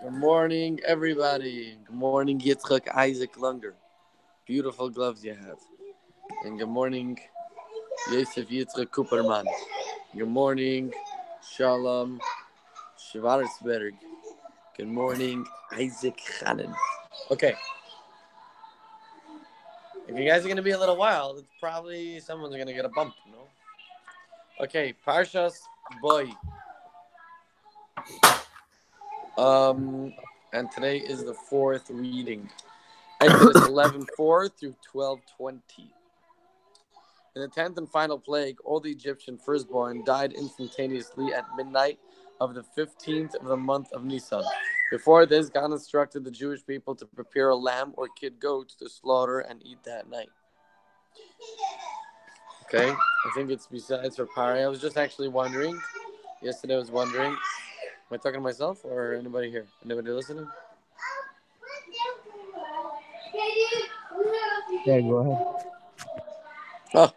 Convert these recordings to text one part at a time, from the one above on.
Good morning, everybody. Good morning, Yitzchak Isaac Lunger. Beautiful gloves you have. And good morning, Yosef Yitzchak Cooperman. Good morning, Shalom Schwarzberg. Good morning, Isaac Hannon. Okay. If you guys are going to be a little wild, it's probably someone's going to get a bump, no? Okay, Parshas Boy. And today is the fourth reading. Exodus 11:4 through 12:20. In the 10th and final plague, all the Egyptian firstborn died instantaneously at midnight of the 15th of the month of Nisan. Before this, God instructed the Jewish people to prepare a lamb or kid goat to slaughter and eat that night. Okay, I think it's besides for Pari. I was just actually wondering. Yesterday I was wondering. Am I talking to myself or anybody here? Anybody listening? Yeah, go ahead. Oh,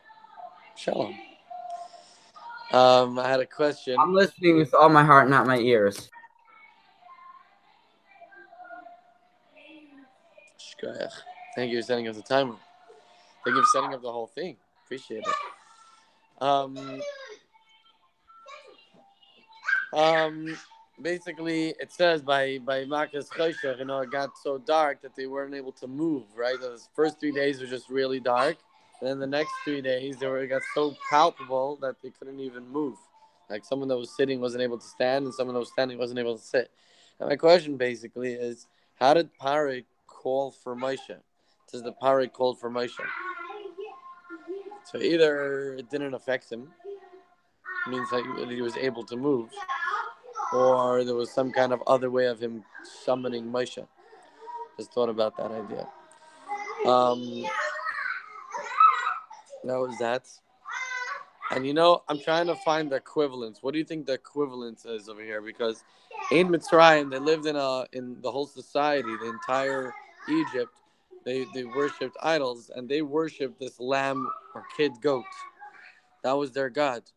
shalom. I had a question. I'm listening with all my heart, not my ears. Thank you for setting up the timer. Thank you for setting up the whole thing. Appreciate it. Basically, it says by Makas Choshech, it got so dark that they weren't able to move. Right, the first 3 days were just really dark. And then the next 3 days, it got so palpable that they couldn't even move. Like someone that was sitting wasn't able to stand, and someone that was standing wasn't able to sit. And my question basically is, how did Pare call for Moshe? Does the Pare called for Moshe? So either it didn't affect him, means that he was able to move, or there was some kind of other way of him summoning Moshe. Just thought about that idea. That was that. And I'm trying to find the equivalence. What do you think the equivalence is over here? Because in Mitzrayim, they lived in the whole society, the entire Egypt. They worshipped idols, and they worshipped this lamb or kid goat. That was their god.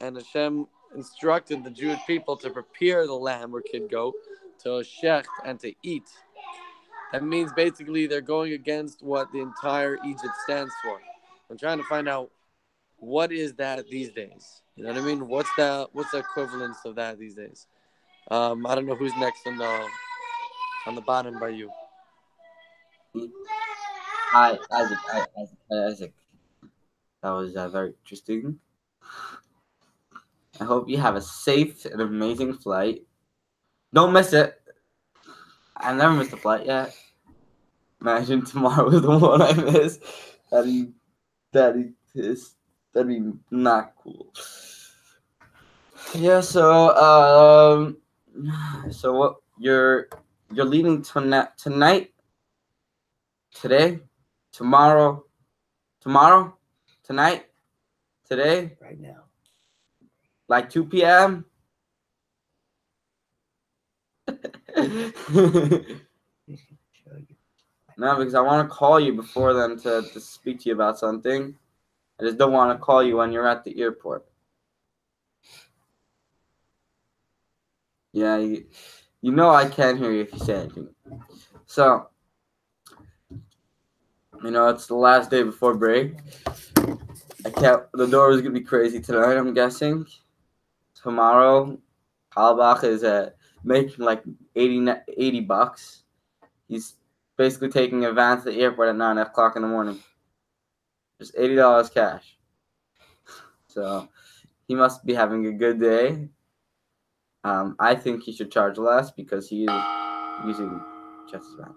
And Hashem instructed the Jewish people to prepare the lamb or kid goat to shecht and to eat. That means basically they're going against what the entire Egypt stands for. I'm trying to find out what is that these days. You know what I mean? What's the equivalence of that these days? I don't know who's next on the bottom by you. Isaac. That was very interesting. I hope you have a safe and amazing flight. Don't miss it. I never missed a flight yet. Imagine tomorrow was the one I missed. That'd be not cool. Yeah. So what you're leaving tonight, today, tomorrow, tonight, today, Right now. like 2 p.m. No, because I want to call you before then to speak to you about something. I just don't want to call you when you're at the airport. Yeah, you I can't hear you if you say anything. So, it's the last day before break. The door is going to be crazy tonight, I'm guessing. Tomorrow, Halbach is making like $80. He's basically taking a van to the airport at 9 o'clock in the morning. Just $80 cash. So he must be having a good day. I think he should charge less because he is using Jess's van.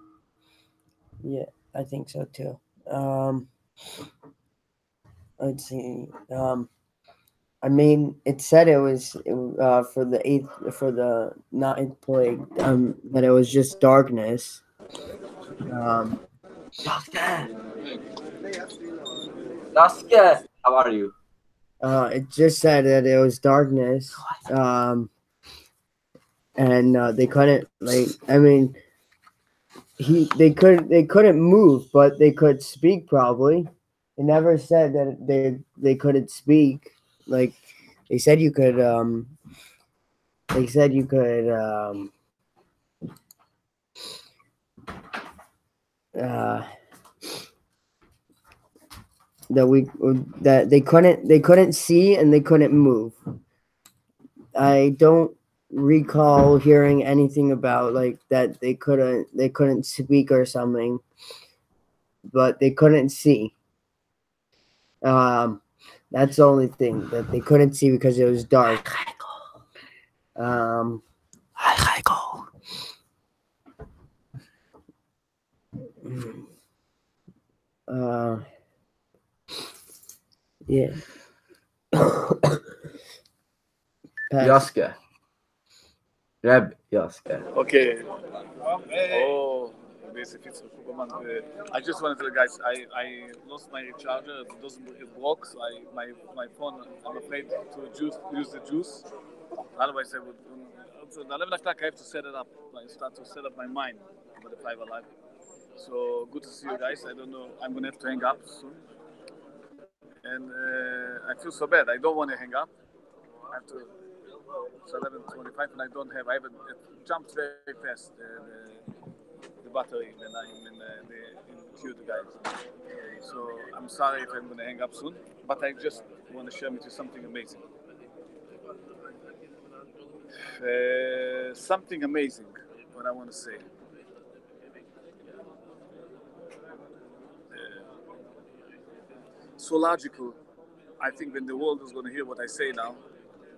Yeah, I think so too. Let's see. I mean, it said it was for the ninth plague. That it was just darkness. Saskia, how are you? It just said that it was darkness. And they couldn't they couldn't move, but they could speak probably. It never said that they couldn't speak. Like they said you could uh, that we that they couldn't see and they couldn't move. I don't recall hearing anything about like that they couldn't speak or something, but they couldn't see. Um, that's the only thing that they couldn't see because it was dark. Um, uh, yeah. Pass. Yoska. Reb Yoska. Okay. Oh, basically, it's Superman. I just want to tell you guys, I lost my charger. It broke. So my phone. I'm afraid to use the juice. Otherwise, I would. So the 11 o'clock, I have to set it up. I start to set up my mind for the FiveAlive. So good to see you guys. I don't know. I'm gonna have to hang up soon, and I feel so bad. I don't want to hang up. I have to. It's 11:25, and I don't have. I haven't. It jumps very fast. The battery when I'm in with you guys. So I'm sorry if I'm gonna hang up soon, but I just want to share with you something amazing. Something amazing. What I want to say. So logical. I think when the world is going to hear what I say now,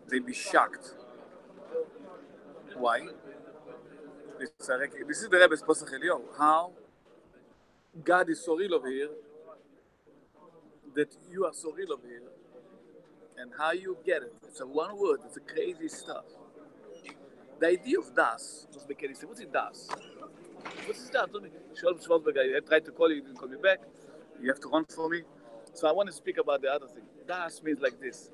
they'd be shocked. Why? This is the Rebbe's Pasach Elio. How God is so real over here, that you are so real over here, and how you get it. It's a one word. It's a crazy stuff. The idea of das doesn't make any sense. What's it das? What is that? Shalom Schwarzberg, I tried to call you, you didn't call me back. You have to run for me. So I want to speak about the other thing. Das means like this.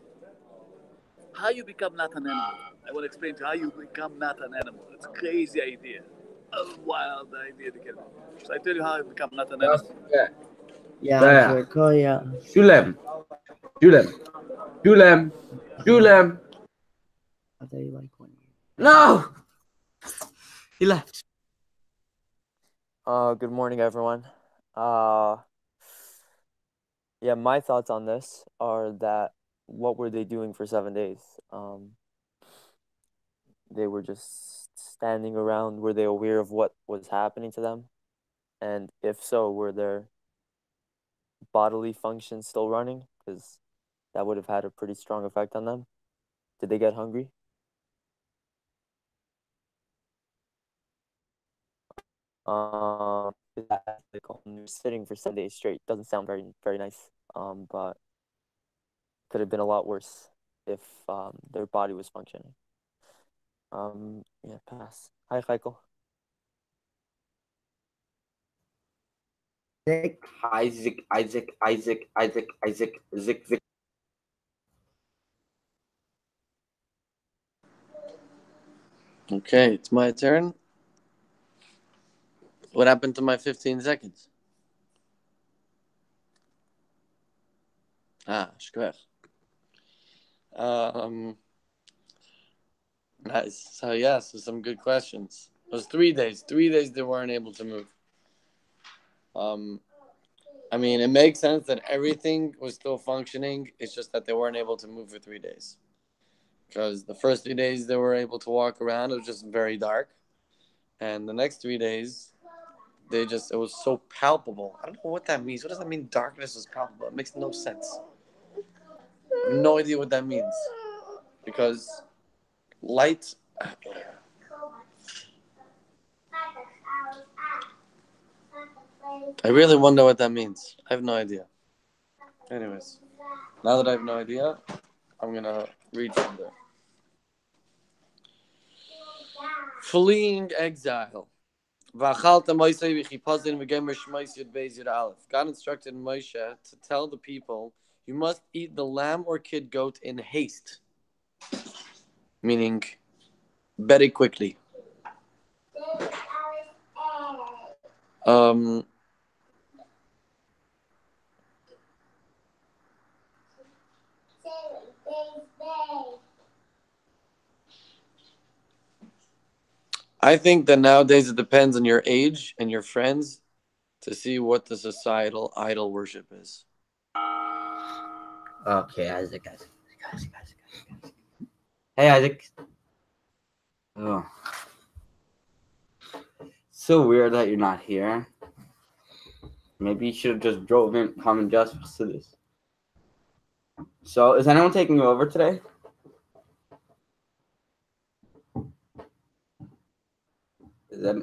How you become not an animal. I want to explain to you how you become not an animal. It's a crazy idea. A wild idea to get. So I tell you how I become not an animal. Yoska. Yeah, There. sure. Call yeah. Shulem. Shulem. Shulem. Shulem. I thought you like one. No! He left. Good morning, everyone. Uh, yeah, my thoughts on this are that what were they doing for 7 days? They were just standing around. Were they aware of what was happening to them? And if so, were their bodily functions still running? Because that would have had a pretty strong effect on them. Did they get hungry? Like sitting for 7 days straight doesn't sound very, very nice. But could have been a lot worse if their body was functioning. Yeah, pass. Hi, Michael. Isaac. Okay, it's my turn. What happened to my 15 seconds? Shkrech. Um, nice. So, yes, so some good questions. It was 3 days. 3 days they weren't able to move. Um, I mean, it makes sense that everything was still functioning. It's just that they weren't able to move for 3 days. Because the first 3 days they were able to walk around. It was just very dark. And the next 3 days, it was so palpable. I don't know what that means. What does that mean? Darkness is palpable. It makes no sense. I have no idea what that means. Because light. I really wonder what that means. I have no idea. Anyways, now that I have no idea, I'm gonna read from there. Fleeing exile. God instructed Moshe to tell the people, you must eat the lamb or kid goat in haste, meaning very quickly. Um, I think that nowadays it depends on your age and your friends to see what the societal idol worship is. Okay, Isaac. Hey, Isaac. Oh. So weird that you're not here. Maybe you should have just drove in common justice to this. So, is anyone taking you over today? Is that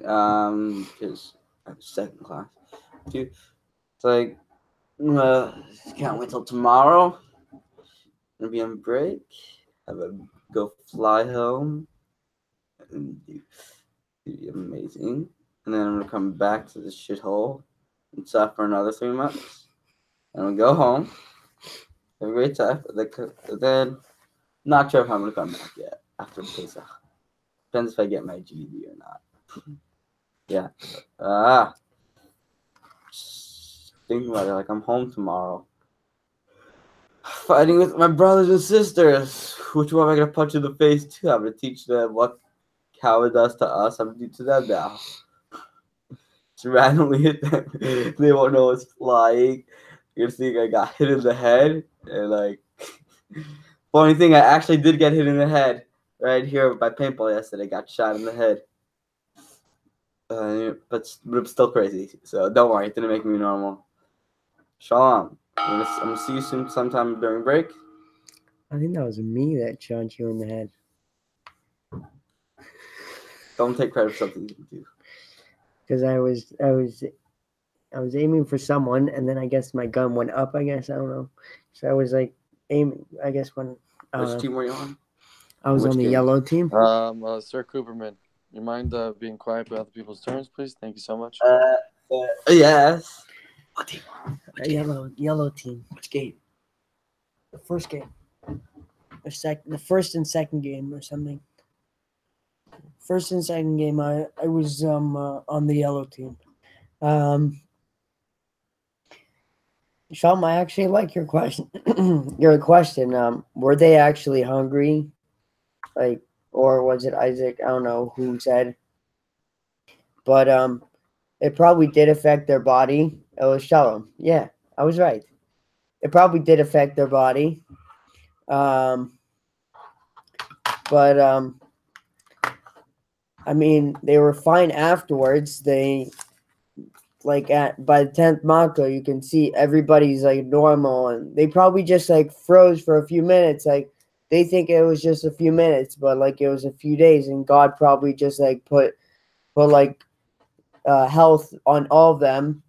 because I have second class. Dude, it's like can't wait till tomorrow. Gonna be on break. Have a go fly home. And be amazing. And then I'm gonna come back to this shithole and suffer for another 3 months. And I'm gonna go home. Have a great time. Then not sure if I'm gonna come back yet after Pesach. Depends if I get my GED or not. Yeah. Just thinking about it, like I'm home tomorrow. Fighting with my brothers and sisters. Which one am I gonna punch in the face to? I'm gonna teach them what Coward does to us. I'm gonna do to them now. Just randomly hit them. They won't know it's flying. You're seeing I got hit in the head. And like funny thing, I actually did get hit in the head. Right here by paintball yesterday. Got shot in the head. But it's still crazy. So don't worry, it didn't make me normal. Shalom. I'm gonna see you soon sometime during break. I think that was me that shot you in the head. Don't take credit for something you can do. Because I was aiming for someone, and then I guess my gun went up. I guess I don't know. So I was like aiming. I guess when Which team were you on? I was on the yellow team. Sir Cooperman, you mind being quiet about the people's turns, please? Thank you so much. Yes. What team? Yellow team. Which game? The first game. The first and second game or something. First and second game, I was on the yellow team. Shalom, I actually like your question. Your question. Were they actually hungry? Like, or was it Isaac? I don't know who said. But it probably did affect their body. It was Shalom. Yeah, I was right. It probably did affect their body. But I mean, they were fine afterwards. They by the 10th Maka, you can see everybody's like normal, and they probably just like froze for a few minutes. Like they think it was just a few minutes, but like it was a few days, and God probably just like put like health on all of them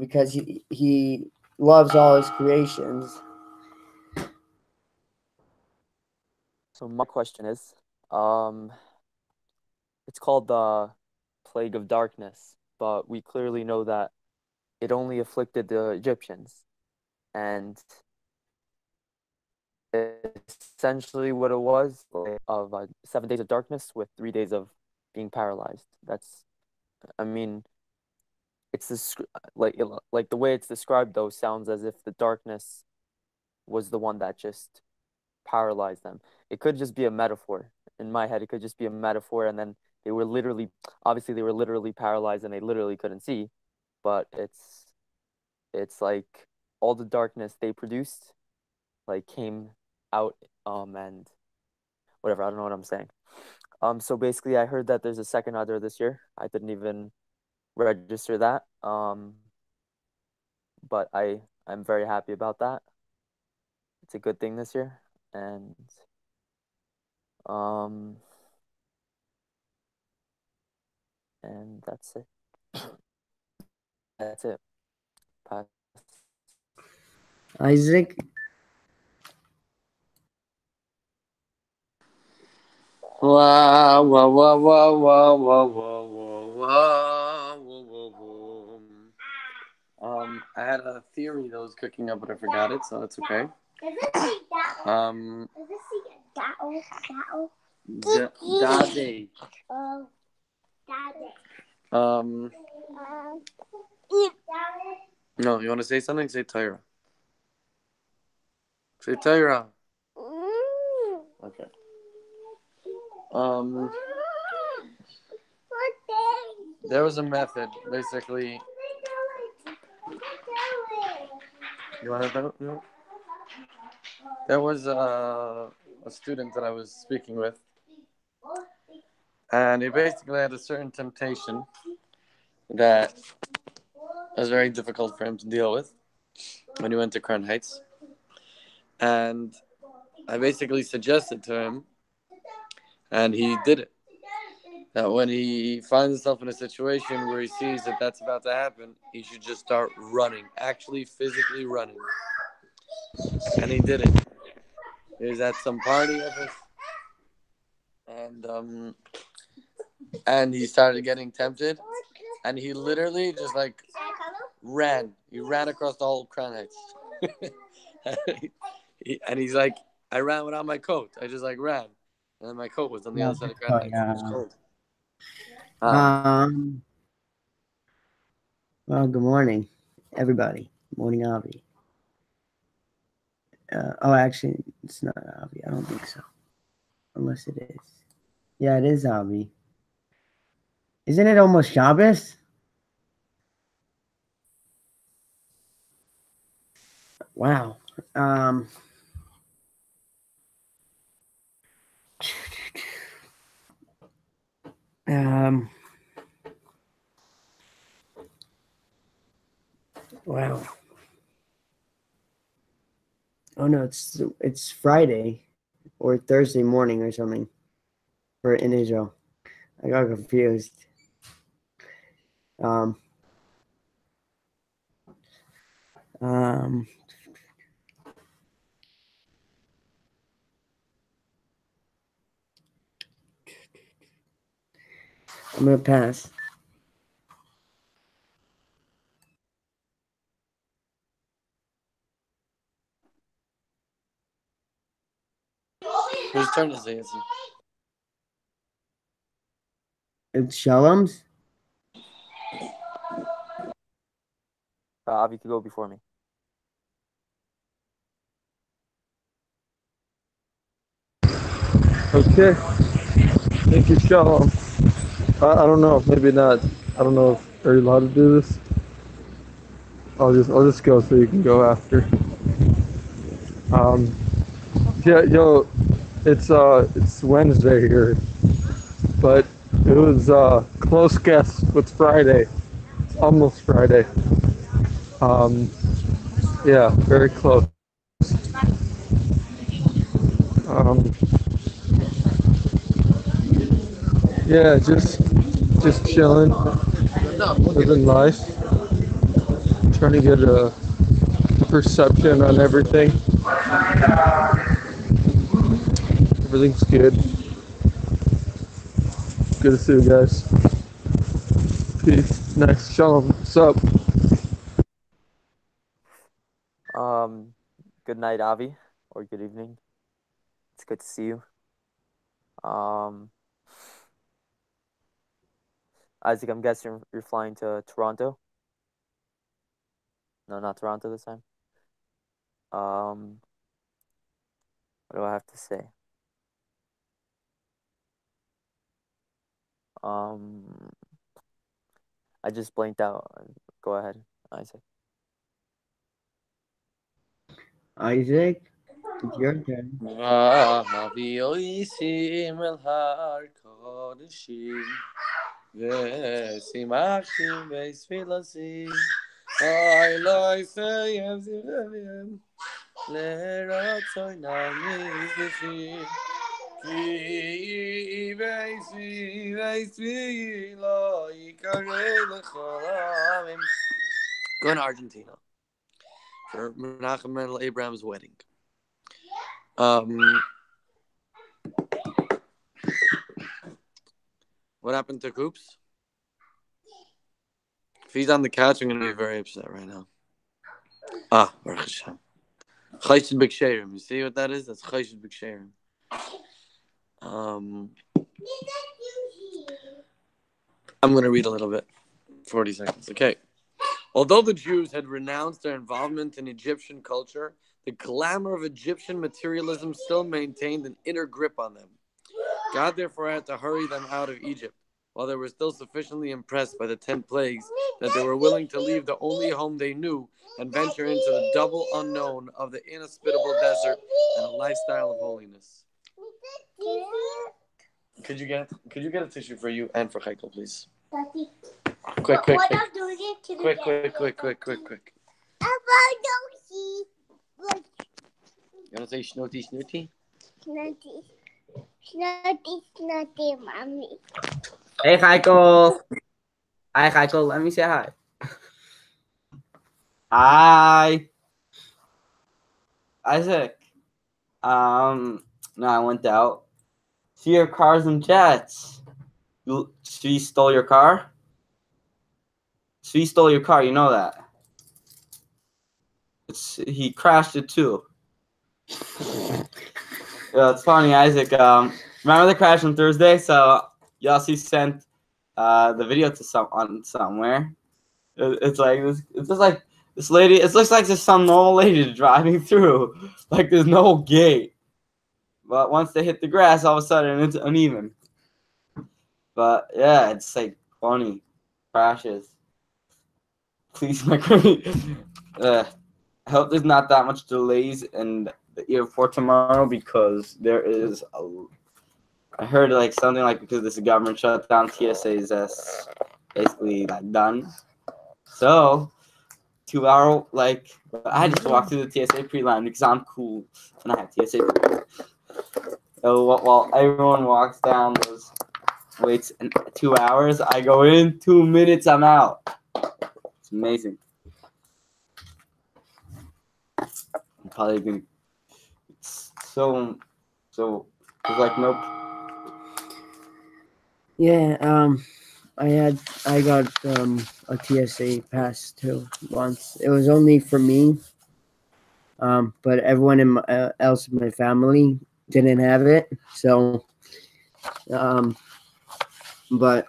because he loves all his creations. So my question is, it's called the Plague of Darkness, but we clearly know that it only afflicted the Egyptians, and essentially what it was of 7 days of darkness with 3 days of being paralyzed. I mean, it's this like the way it's described though sounds as if the darkness was the one that just paralyzed them. It could just be a metaphor. In my head, it could just be a metaphor, and then they were literally paralyzed and they literally couldn't see. But it's like all the darkness they produced like came out and whatever, I don't know what I'm saying. So basically I heard that there's a second Adar this year. I didn't even register that. But I'm very happy about that. It's a good thing this year. And that's it. That's it. Pass. Isaac. Wow, wow, wow, wow, wow, wow, wow, wow, wow, wow. I had a theory that was cooking up, but I forgot it, so that's okay. Daddy. No, you want to say something? Say Tyra. Say Tyra. Okay. There was a method, basically. You want to know? There was a student that I was speaking with, and he basically had a certain temptation that was very difficult for him to deal with when he went to Crown Heights. And I basically suggested to him, and he did it, that when he finds himself in a situation where he sees that that's about to happen, he should just start running, actually physically running. And he did it. He was at some party of his, and he started getting tempted, and he literally just like ran. He ran across the whole Crown Heights. And he's like, I ran without my coat. I just like ran, and then my coat was on the Yeah. other side of Crown Oh, Heights. It was yeah. cold. Um. Well, good morning, everybody. Morning, Avi. Actually, it's not Avi. I don't think so. Unless it is. Yeah, it is Avi. Isn't it almost Shabbos? Wow. Um. Um. Wow. Oh no, it's Friday or Thursday morning or something for in Israel. I got confused. Um. Um. I'm gonna pass. Whose turn is it? It's Shalom's. Avi could go before me. Okay. Thank you, Shalom. I don't know. Maybe not. I don't know if are you allowed to do this. I'll just go so you can go after. Um, yeah, yo, it's Wednesday here, but it was close guess with Friday. It's almost Friday. Yeah, very close. Um, yeah, just chilling, living life, trying to get a perception on everything. Everything's good. Good to see you guys. Peace. Nice. Shalom. What's up? Good night, Avi, or good evening. It's good to see you. Isaac, I'm guessing you're flying to Toronto. No, not Toronto this time. What do I have to say? Um, I just blanked out. Go ahead, Isaac. Isaac, it's your turn. Going to Argentina for Menachem Mendel Abraham's wedding. What happened to Coops? If he's on the couch, I'm going to be very upset right now. Baruch Hashem. Chayshid B'Ksherim. You see what that is? That's Chayshid B'Ksherim. I'm going to read a little bit. 40 seconds. Okay. Although the Jews had renounced their involvement in Egyptian culture, the glamour of Egyptian materialism still maintained an inner grip on them. God therefore had to hurry them out of Egypt. While they were still sufficiently impressed by the 10 plagues, that they were willing to leave the only home they knew and venture into the double unknown of the inhospitable desert and a lifestyle of holiness. Could you get a tissue for you and for Heikel, please? Daddy. Quick, quick, What quick. I'm doing it to Quick, the quick, quick, quick, quick, quick. You want to say snooty, snooty? Snooty. Snooty, snooty, mommy. Hey, Heikel. Hi, Heikel. Let me say hi. Hi. Isaac. No, I went out. See your cars and jets. She stole your car? She stole your car, you know that. He crashed it too. Yeah, it's funny, Isaac. Remember the crash on Thursday? So Yossi sent the video to somewhere. It's like this. It's just like this lady. It looks like there's some normal lady driving through. Like there's no gate. But once they hit the grass, all of a sudden it's uneven. But yeah, it's like funny crashes. Please, my I hope there's not that much delays in the airport tomorrow because there is I heard like something like because this government shutdown, TSA is basically like done. So 2 hour I just walked through the TSA pre-line because I'm cool and I have TSA pre-line. So while everyone walks down those waits 2 hours, I go in 2 minutes, I'm out. It's amazing. I'm probably gonna. It's so. There's like nope. Yeah, I got a TSA pass too once. It was only for me, but everyone else in my family didn't have it. So, but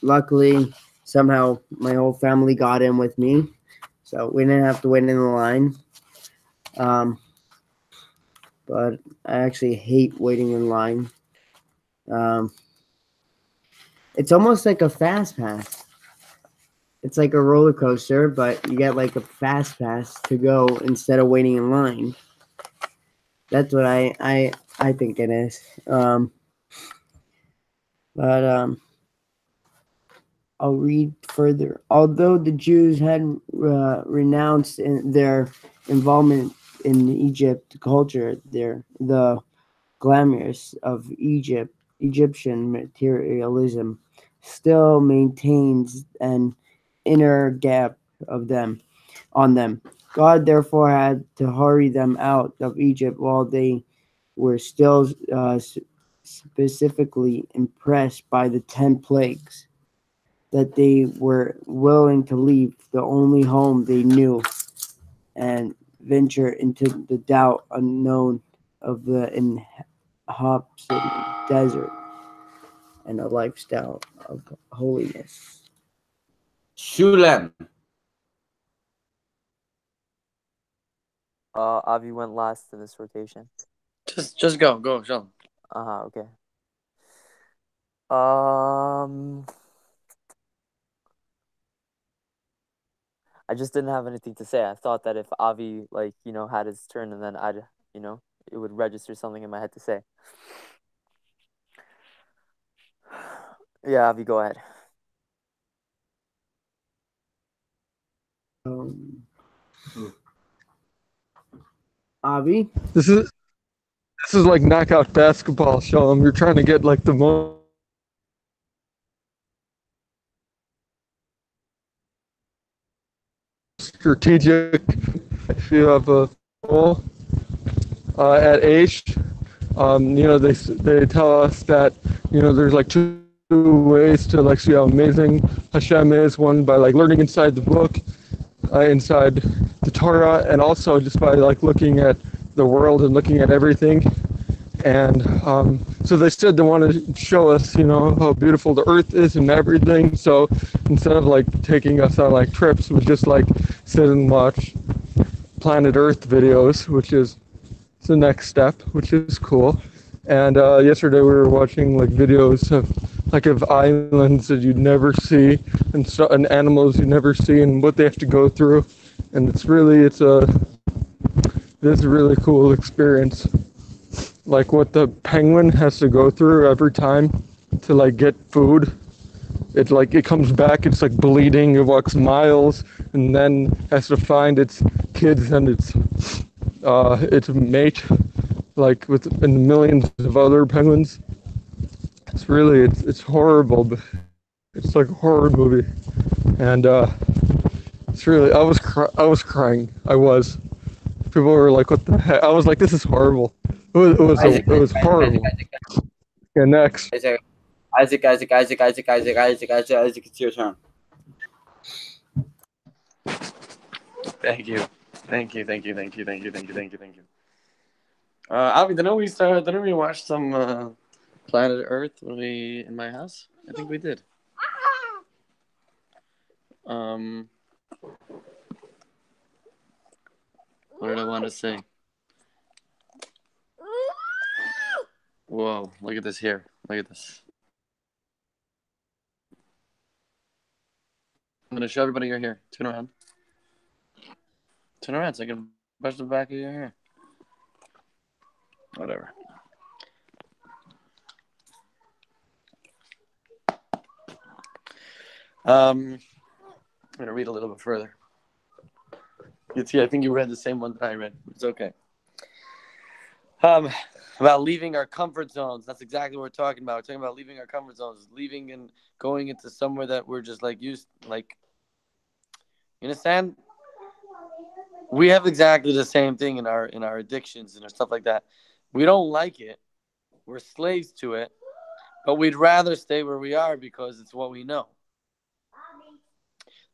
luckily somehow my whole family got in with me, so we didn't have to wait in the line. But I actually hate waiting in line. It's almost like a fast pass. It's like a roller coaster, but you get like a fast pass to go instead of waiting in line. That's what I think it is. But I'll read further. Although the Jews had renounced their involvement in Egypt culture, the glamours of Egyptian materialism still maintains an inner gap of them on them. God therefore had to hurry them out of Egypt while they were still specifically impressed by the 10 plagues, that they were willing to leave the only home they knew and venture into the doubt unknown of the inhospitable desert and a lifestyle of holiness. Shulem. Avi went last in this rotation. Just go, Sean. Okay. I just didn't have anything to say. I thought that if Avi had his turn and then I'd it would register something in my head to say. Yeah, Avi, go ahead. Avi? This is like knockout basketball, Shalom. You're trying to get like the most strategic. If you have a goal at Aish, they tell us that there's like two ways to like see how amazing Hashem is. One by like learning inside the book, inside the Torah, and also just by like looking at the world and looking at everything. And so they said they want to show us, how beautiful the earth is and everything. So instead of like taking us on like trips, we just like sit and watch Planet Earth videos, which is the next step, which is cool. And yesterday we were watching like videos of like of islands that you'd never see, and animals you never see, and what they have to go through, and it's a really cool experience. Like what the penguin has to go through every time to like get food. It comes back, it's like bleeding, it walks miles, and then has to find its kids and its mate, like with and millions of other penguins. It's horrible, but it's like a horror movie, and it's really I was crying. I was. People were like, "What the heck?" I was like, "This is horrible." Isaac, It was horrible. Yeah, next. Isaac, Isaac, it's your turn. Thank you. Thank you. Thank you. Thank you. Thank you. Thank you. Thank you. Thank you. Avi, didn't we watch some Planet Earth when we in my house? I think we did. Um, what did I want to say? Whoa! Look at this here. Look at this. I'm gonna show everybody your hair. Turn around. Turn around so I can brush the back of your hair. Whatever. I'm gonna read a little bit further. You see, I think you read the same one that I read. It's okay. About leaving our comfort zones. That's exactly what we're talking about. We're talking about leaving our comfort zones, leaving and going into somewhere that we're just like used. Like, you understand? We have exactly the same thing in our addictions and our stuff like that. We don't like it. We're slaves to it, but we'd rather stay where we are because it's what we know.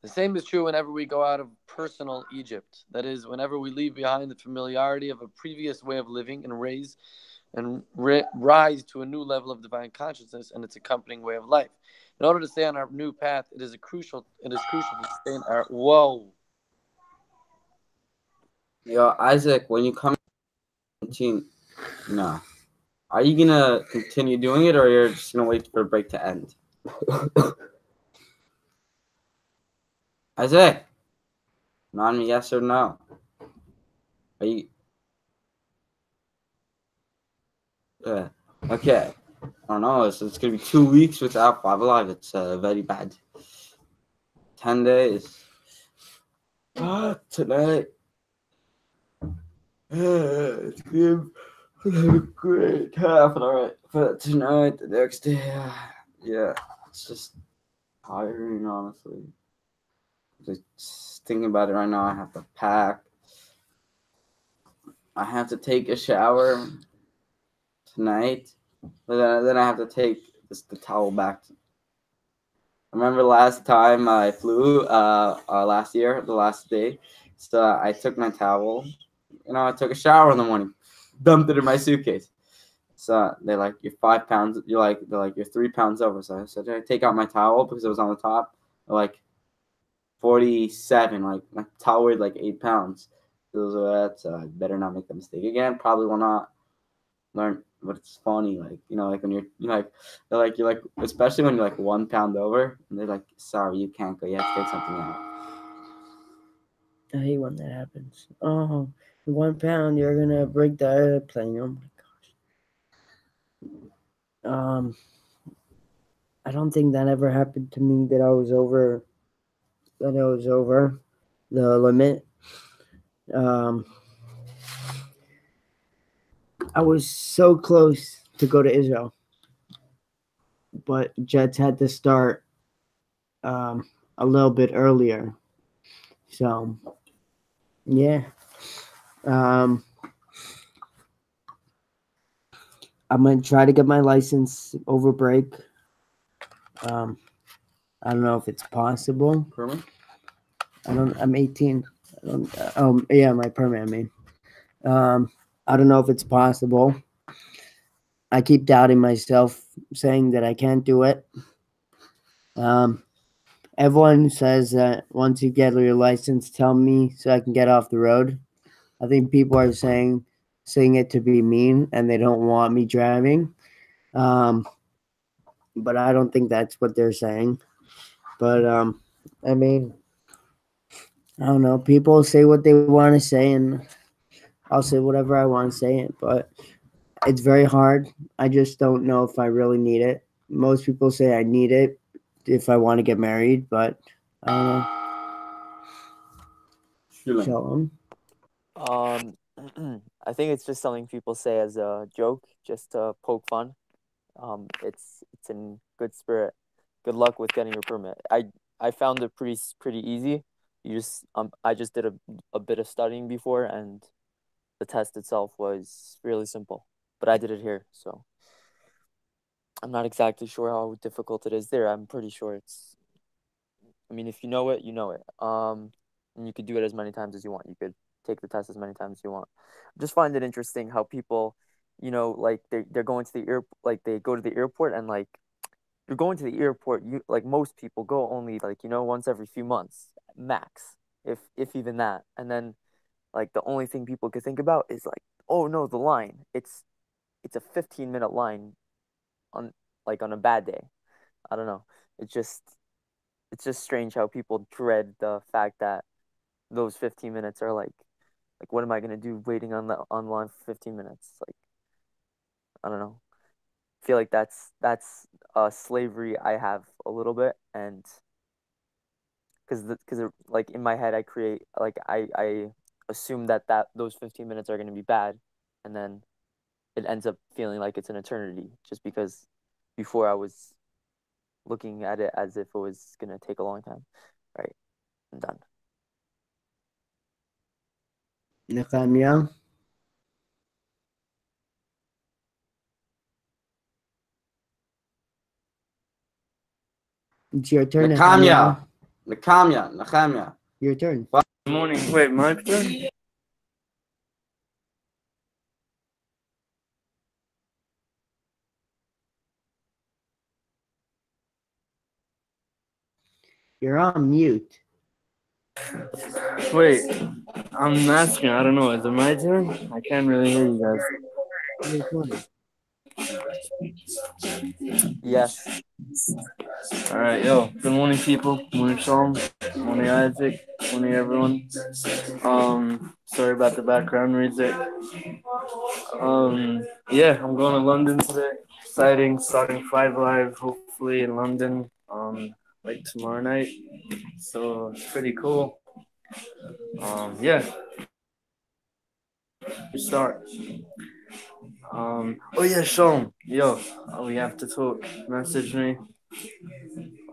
The same is true whenever we go out of personal Egypt. That is, whenever we leave behind the familiarity of a previous way of living and rise to a new level of divine consciousness and its accompanying way of life. In order to stay on our new path, it is crucial to stay in our Yo, Isaac, when you come in, no. Are you gonna continue doing it, or you're just gonna wait for a break to end? Isaac, non yes or no? Are you? Okay. I don't know. It's gonna be 2 weeks without FiveAlive. It's very bad. 10 days. Tonight. It's good. A great half an hour. But tonight, the next day, yeah, it's just tiring, honestly. Just thinking about it right now, I have to pack. I have to take a shower tonight. But then I have to take the towel back. I remember last time I flew, last year, the last day. So I took my towel. I took a shower in the morning, dumped it in my suitcase. So they're like, "You're 5 pounds." They're like, "You're 3 pounds over." So I said, "I take out my towel because it was on the top." They're like 47. Like my towel weighed like 8 pounds. So I better not make the mistake again. Probably will not learn. But it's funny, like like when you're like, especially when you're like 1 pound over, and they're like, "Sorry, you can't go. You have to take something out." I hate when that happens. Oh, 1 pound, you're gonna break the airplane. Oh my gosh. I don't think that ever happened to me that I was over the limit. I was so close to go to Israel, but jets had to start a little bit earlier. So, yeah. I'm gonna try to get my license over break. I don't know if it's possible. Permit? I'm 18. Yeah, my permit. I mean, I don't know if it's possible. I keep doubting myself, saying that I can't do it. Everyone says that once you get your license, tell me so I can get off the road. I think people are saying it to be mean, and they don't want me driving. but I don't think that's what they're saying. But I mean, I don't know. People say what they want to say, and I'll say whatever I want to say. It, but it's very hard. I just don't know if I really need it. Most people say I need it if I want to get married, but I don't know. Shalom. Shalom. Um, I think it's just something people say as a joke, just to poke fun. It's in good spirit. Good luck with getting your permit. I found it pretty easy. I just did a bit of studying before, and the test itself was really simple. But I did it here, so I'm not exactly sure how difficult it is there. I'm pretty sure it's. I mean, if you know it, you know it. And you could do it as many times as you want. You could take the test as many times as you want. I just find it interesting how people, like they're going to the like they go to the airport, and like you're going to the airport, you like most people go only like once every few months max, if even that. And then like the only thing people could think about is like, oh no, the line. It's a 15-minute line on on a bad day. I don't know. It's just it's just strange how people dread the fact that those 15 minutes are like what am I gonna do waiting on line for 15 minutes? Like I don't know. I feel like that's slavery I have a little bit, and because like in my head I create like I assume that those 15 minutes are gonna be bad, and then it ends up feeling like it's an eternity just because before I was looking at it as if it was gonna take a long time. Right, I'm done. Nehemiah, it's your turn, Nehemiah. Nakamia. Nakamia. Nakamia. Your turn. Good morning. Wait, my turn? You're on mute. Wait, I'm asking. I don't know. Is it my turn? I can't really hear you guys. Yes. All right, yo. Good morning, people. Morning, Shalom. Morning, Isaac. Morning, everyone. Sorry about the background music. Yeah, I'm going to London today. Exciting. Starting FiveAlive, hopefully in London. Like tomorrow night. So it's pretty cool. Yeah. Start. Oh yeah, Sean. Yo, we have to talk. Message me.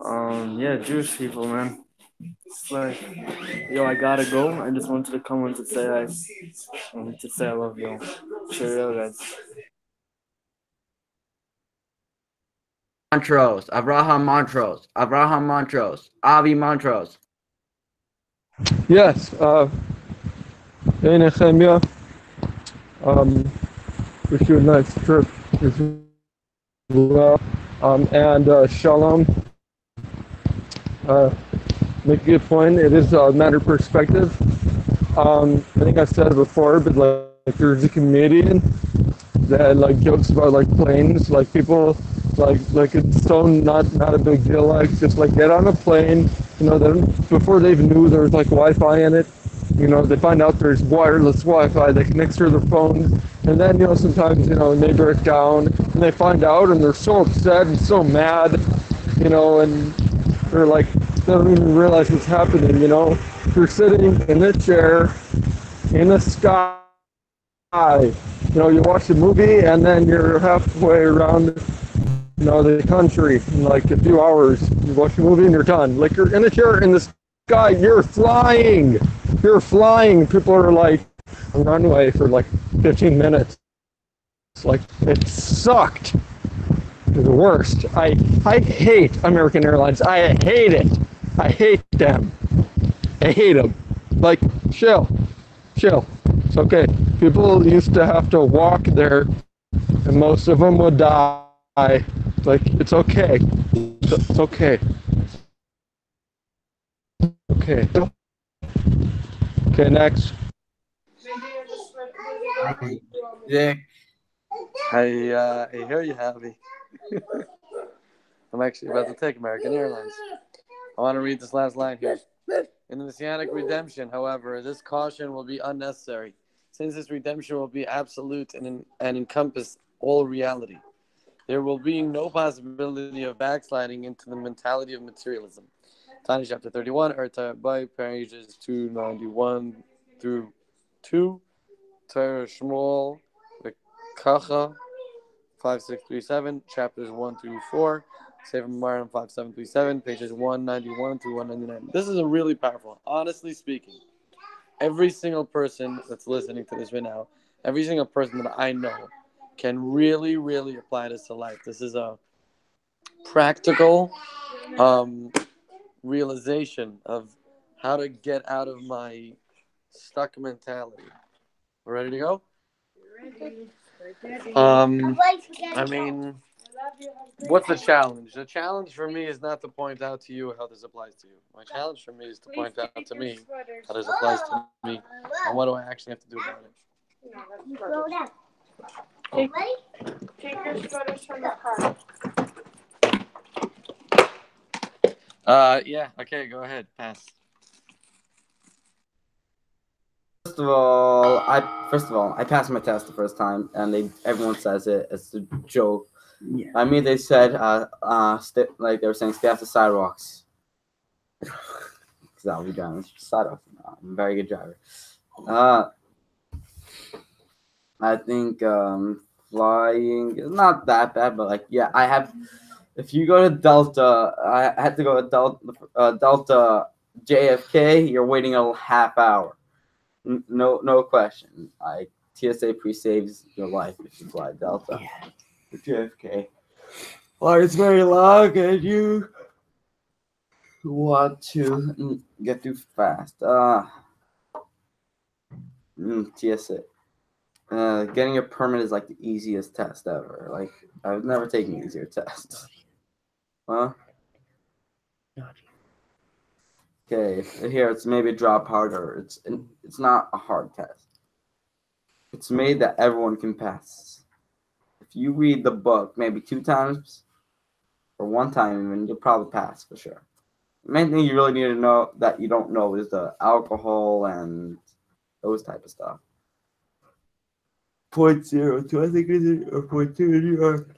Yeah, Jewish people, man. It's like, yo, I gotta go. I just wanted to come and to say I love you. Cheerio, guys. Montrose. Avraham Montrose. Avraham Montrose. Avi Montrose. Yes. Hey, Nehemiah. Wish you a nice trip as well. And Shalom. Make a good point. It is a matter of perspective. I think I said it before, but like there's a comedian that like jokes about like planes, like people like it's so not a big deal. Like just like get on a plane, then before they even knew there was like Wi-Fi in it, they find out there's wireless Wi-Fi that connects to their phones, and then sometimes they break down and they find out and they're so upset and so mad, and they're like they don't even realize what's happening. They're sitting in a chair in the sky. You watch a movie and then you're halfway around, the country in like a few hours. You watch a movie and you're done. Like you're in a chair in the sky, you're flying. You're flying. People are like on runway for like 15 minutes. It's like it sucked. The worst. I hate American Airlines. I hate it. I hate them. I hate them. Like, chill. It's okay. People used to have to walk there, and most of them would die. Like, it's okay. It's okay. Okay. Okay, next. Yeah. I hear you, Javi. I'm actually about to take American Airlines. I want to read this last line here. In the Messianic redemption, however, this caution will be unnecessary, since this redemption will be absolute and encompass all reality. There will be no possibility of backsliding into the mentality of materialism. Tanya chapter 31, Erta by pages 291 through 2, Torah Shmuel, the Kacha 5637, chapters 1 through 4, Sefer Maran 5737, pages 191 through 199. This is a really powerful. Honestly speaking, every single person that's listening to this right now, every single person that I know can really, really apply this to life. This is a practical realization of how to get out of my stuck mentality. We're ready to go? I mean, what's the challenge? The challenge for me is not to point out to you how this applies to you. My challenge for me is to point out to me how this applies to me, and what do I actually have to do about it. Take your sweaters from the car. Yeah. Okay, go ahead. Pass. First of all, I passed my test the first time, and everyone says it. It's a joke. Yeah. I mean, they said, like they were saying, stay off the sidewalks. Because I'll be driving sidewalks. I'm a very good driver. I think flying is not that bad, but like, yeah, I have. If you go to Delta, I had to go to Delta JFK. You're waiting a half hour. No question. TSA pre-saves your life if you fly Delta. Yeah. JFK. Well, it's very long, and you want to get too fast. TSA. Getting a permit is like the easiest test ever. Like, I've never taken an easier test. Huh? Okay, here it's maybe a drop harder. It's not a hard test. It's made that everyone can pass. If you read the book maybe 2 times or 1 time, even you'll probably pass for sure. The main thing you really need to know that you don't know is the alcohol and those type of stuff. 0.02, I think it is, or 0.2 in New York.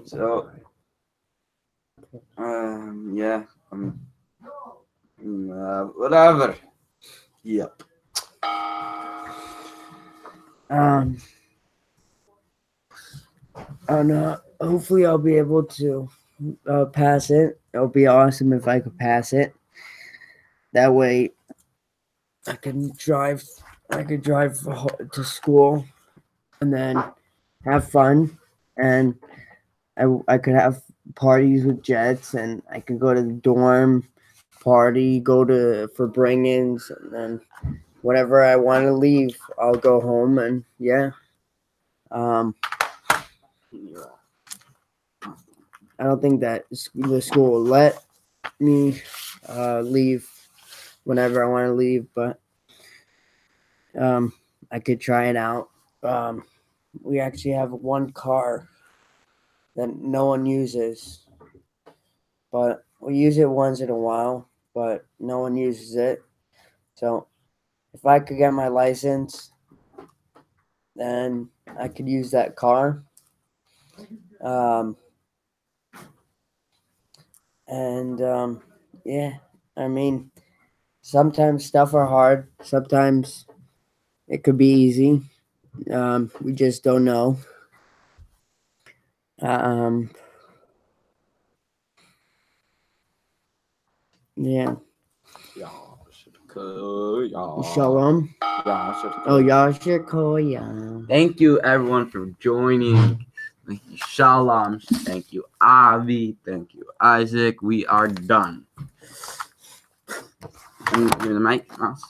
So, yeah, whatever. Yep. Hopefully I'll be able to pass it. It'll be awesome if I could pass it. That way I could drive to school and then have fun, and I could have parties with Jets, and I could go to the dorm party, for bring-ins, and then whatever I want to leave, I'll go home, and yeah. I don't think that the school will let me leave whenever I want to leave, but I could try it out. We actually have 1 car that no one uses, but we use it once in a while, but no one uses it. So if I could get my license, then I could use that car. Yeah, I mean, sometimes stuff are hard. Sometimes it could be easy. We just don't know. Yeah. Shalom. Oh, Yashikoya. Thank you, everyone, for joining. Thank you, Shalom. Thank you, Avi. Thank you, Isaac. We are done. Give me the mic, mouse.